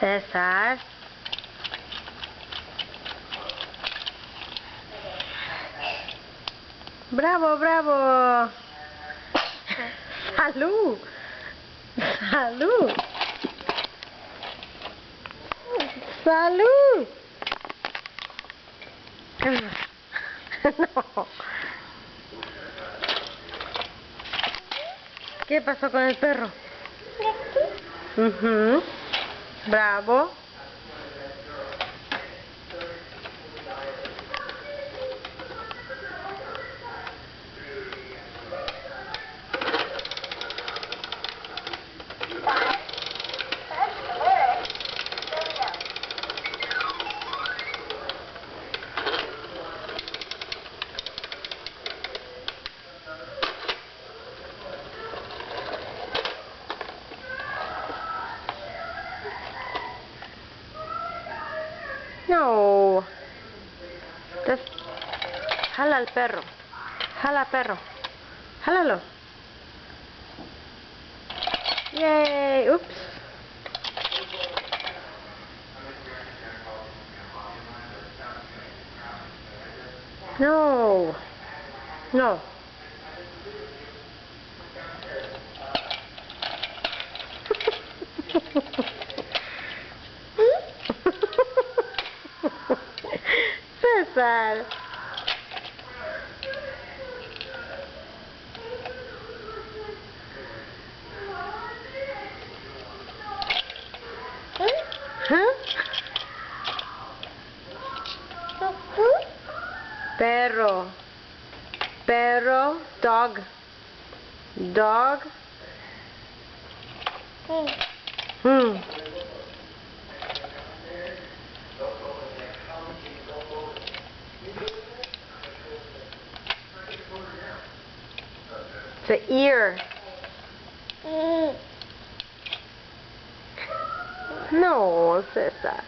César. Bravo, bravo. Salud. Salud. Salud. No. ¿Qué pasó con el perro? Bravo. No. Jala al perro. Jala perro. Jálalo. Yay. Oops. No. No. César. ¿Ah? Perro. Perro. Dog. Dog. The ear. No, César.